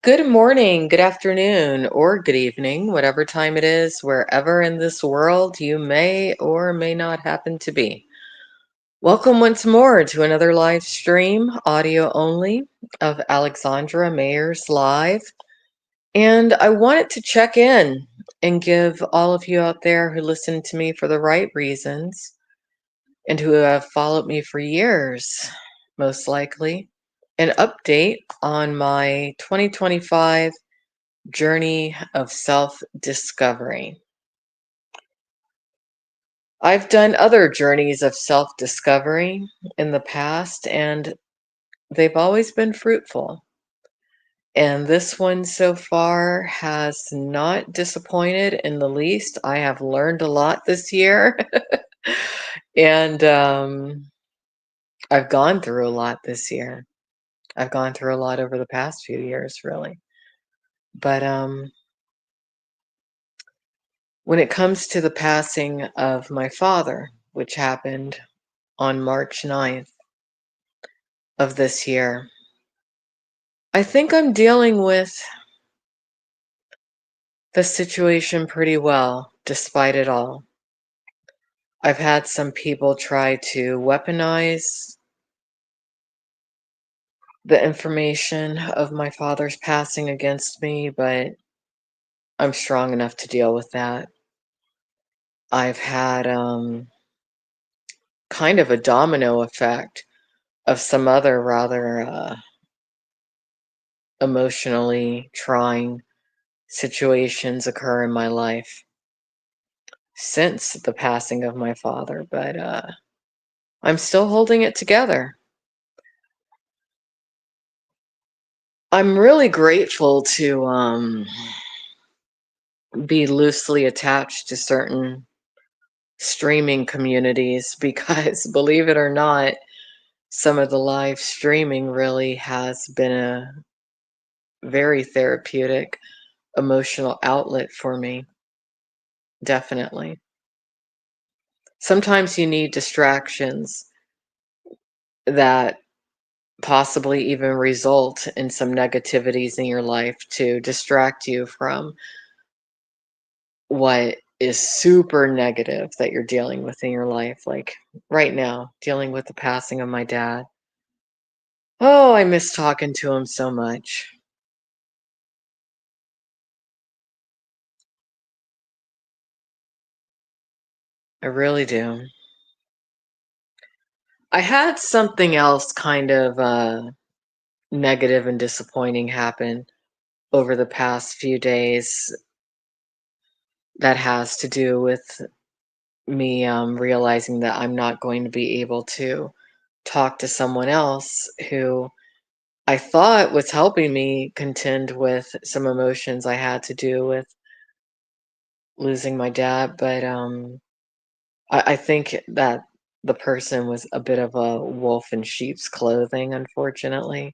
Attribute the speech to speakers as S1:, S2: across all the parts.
S1: Good morning, good afternoon, or good evening, whatever time it is, wherever in this world you may or may not happen to be. Welcome once more to another live stream, audio only, of Alexandra Mayer's Live. And I wanted to check in and give all of you out there who listen to me for the right reasons and who have followed me for years, most likely, an update on my 2025 journey of self discovery. I've done other journeys of self discovery in the past, and they've always been fruitful. And this one so far has not disappointed in the least. I have learned a lot this year, and I've gone through a lot this year. I've gone through a lot over the past few years, really. But when it comes to the passing of my father, which happened on March 9th of this year, I think I'm dealing with the situation pretty well, despite it all. I've had some people try to weaponize the information of my father's passing against me, but I'm strong enough to deal with that. I've had kind of a domino effect of some other rather emotionally trying situations occur in my life since the passing of my father, but I'm still holding it together. I'm really grateful to be loosely attached to certain streaming communities because, believe it or not, some of the live streaming really has been a very therapeutic emotional outlet for me. Definitely. Sometimes you need distractions that possibly even result in some negativities in your life to distract you from what is super negative that you're dealing with in your life. Like right now, dealing with the passing of my dad. Oh, I miss talking to him so much. I really do. I had something else kind of negative and disappointing happen over the past few days that has to do with me realizing that I'm not going to be able to talk to someone else who I thought was helping me contend with some emotions I had to do with losing my dad, but I think that the person was a bit of a wolf in sheep's clothing, unfortunately.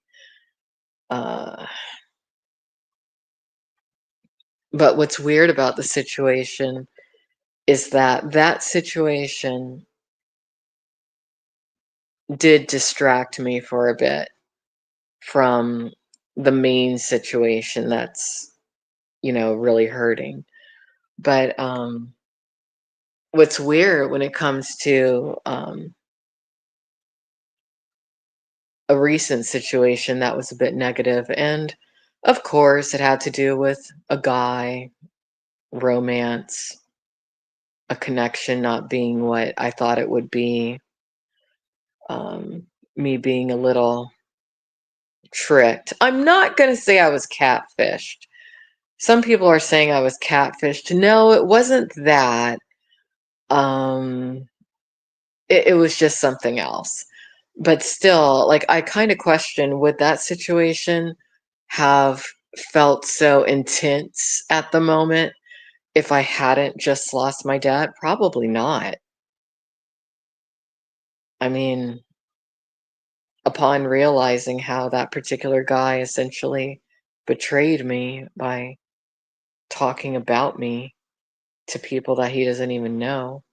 S1: Uh, but what's weird about the situation is that that situation did distract me for a bit from the main situation that's, really hurting. But what's weird when it comes to a recent situation that was a bit negative, and of course, it had to do with a guy, romance, a connection not being what I thought it would be, me being a little tricked. I'm not going to say I was catfished. Some people are saying I was catfished. No, it wasn't that. Um, it was just something else. But still, like, I kind of question, would that situation have felt so intense at the moment if I hadn't just lost my dad? Probably not. I mean, upon realizing how that particular guy essentially betrayed me by talking about me to people that he doesn't even know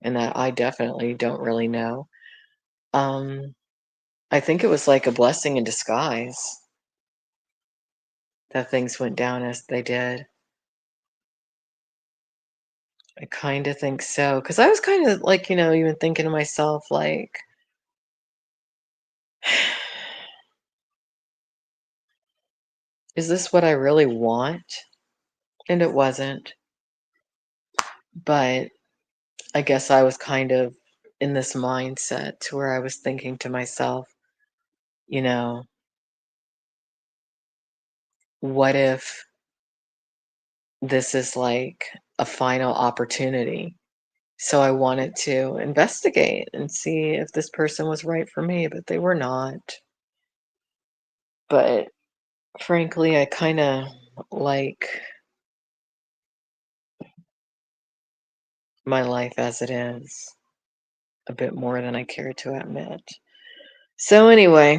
S1: and that I definitely don't really know, um, I think it was like a blessing in disguise. that things went down as they did. I kind of think so. Because I was kind of like, even thinking to myself, like, is this what I really want? And it wasn't. But I guess I was kind of in this mindset to where I was thinking to myself, you know, what if this is like a final opportunity? So I wanted to investigate and see if this person was right for me, but they were not. But frankly, I kind of like my life as it is a bit more than I care to admit. So, anyway,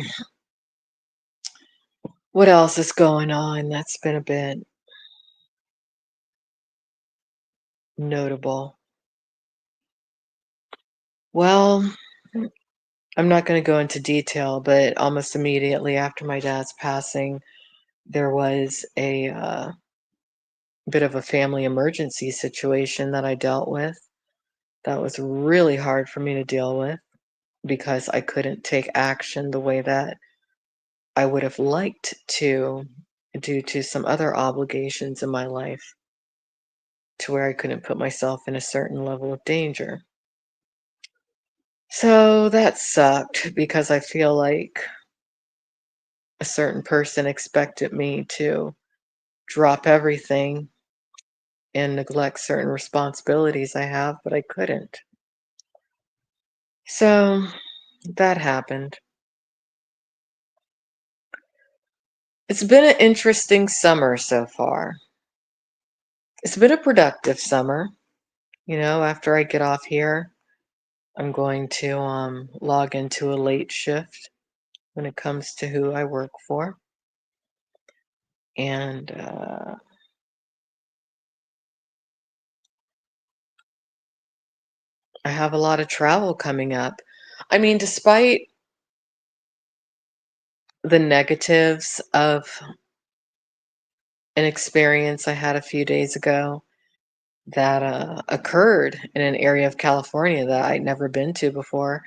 S1: what else is going on that's been a bit notable? Well, I'm not going to go into detail, but almost immediately after my dad's passing, there was a bit of a family emergency situation that I dealt with that was really hard for me to deal with because I couldn't take action the way that I would have liked to due to some other obligations in my life to where I couldn't put myself in a certain level of danger. So that sucked because I feel like a certain person expected me to drop everything and neglect certain responsibilities I have, but I couldn't. So that happened. It's been an interesting summer so far. It's been a productive summer. After I get off here, I'm going to log into a late shift when it comes to who I work for. And I have a lot of travel coming up. I mean, despite the negatives of an experience I had a few days ago that occurred in an area of California that I'd never been to before,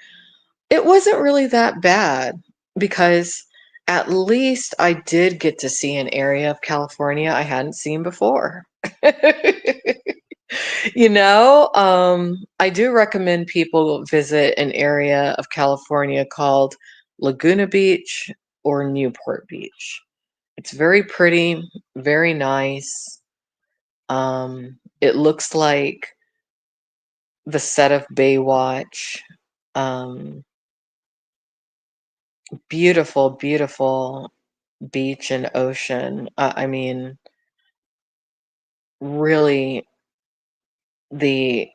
S1: it wasn't really that bad because at least I did get to see an area of California I hadn't seen before. I do recommend people visit an area of California called Laguna Beach or Newport Beach. It's very pretty, very nice. It looks like the set of Baywatch. Um, Beautiful, beautiful beach and ocean. I mean, really, the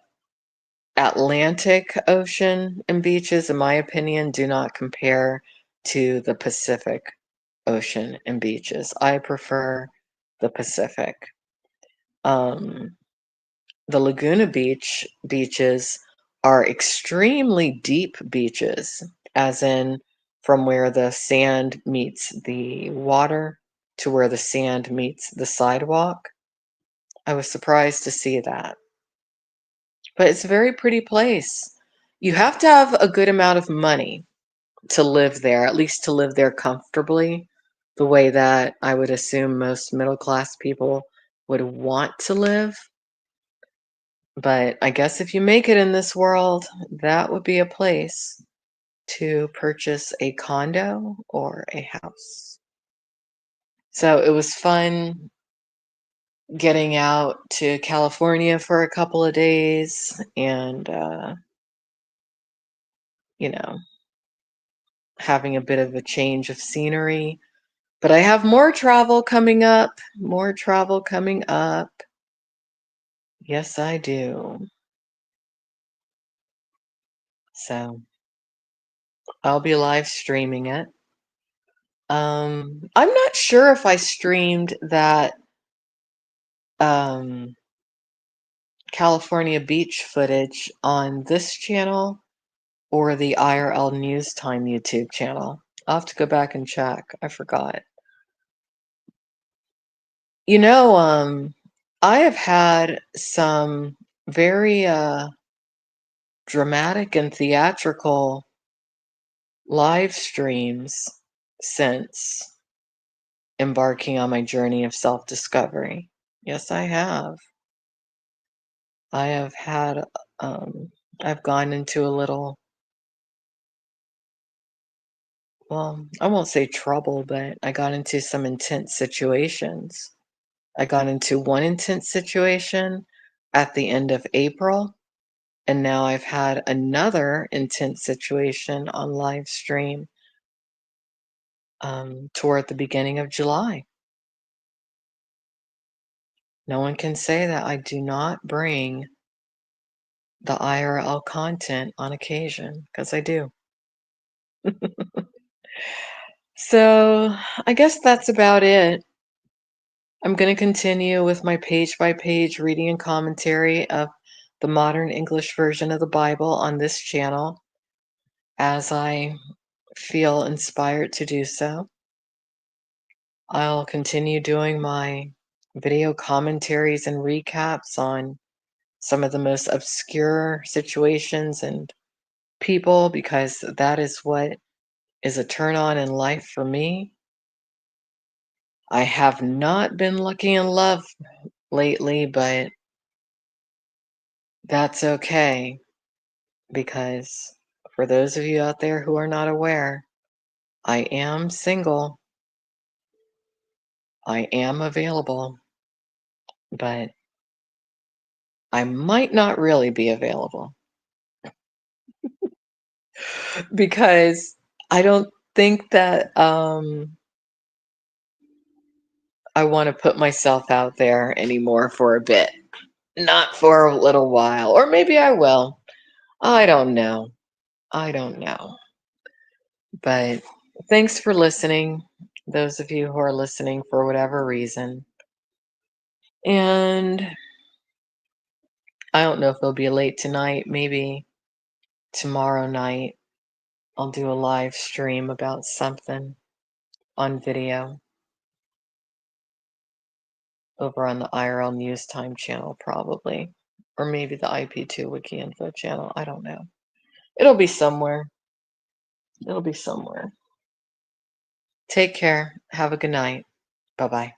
S1: Atlantic Ocean and beaches, in my opinion, do not compare to the Pacific Ocean and beaches. I prefer the Pacific. Um, the Laguna Beach beaches are extremely deep beaches, as in from where the sand meets the water to where the sand meets the sidewalk. I was surprised to see that. But it's a very pretty place. You have to have a good amount of money to live there, at least to live there comfortably, the way that I would assume most middle class people would want to live. But I guess if you make it in this world, that would be a place to purchase a condo or a house. So it was fun getting out to California for a couple of days and, you know, having a bit of a change of scenery. But I have more travel coming up, more travel coming up. Yes, I do. So I'll be live streaming it. I'm not sure if I streamed that um, California beach footage on this channel or the IRLnewsTime YouTube channel. I'll have to go back and check. I forgot. You know, I have had some very dramatic and theatrical live streams since embarking on my journey of self-discovery. Yes, I have. I have had, I've gone into a little, well, I won't say trouble, but I got into some intense situations. I got into one intense situation at the end of April, and now I've had another intense situation on live stream toward the beginning of July. No one can say that I do not bring the IRL content on occasion, because I do. So I guess that's about it. I'm going to continue with my page by page reading and commentary of the modern English version of the Bible on this channel as I feel inspired to do so. I'll continue doing my video commentaries and recaps on some of the most obscure situations and people because that is what is a turn on in life for me. I have not been lucky in love lately, but that's okay because for those of you out there who are not aware, I am single. I am available, but I might not really be available because I don't think that I want to put myself out there anymore for a bit. Not for a little while, or maybe I will. I don't know. I don't know. But thanks for listening, those of you who are listening for whatever reason. And I don't know if it'll be late tonight, maybe tomorrow night. I'll do a live stream about something on video over on the IRL News Time channel, probably. Or maybe the IP2 Wiki Info channel. I don't know. It'll be somewhere. It'll be somewhere. Take care. Have a good night. Bye bye.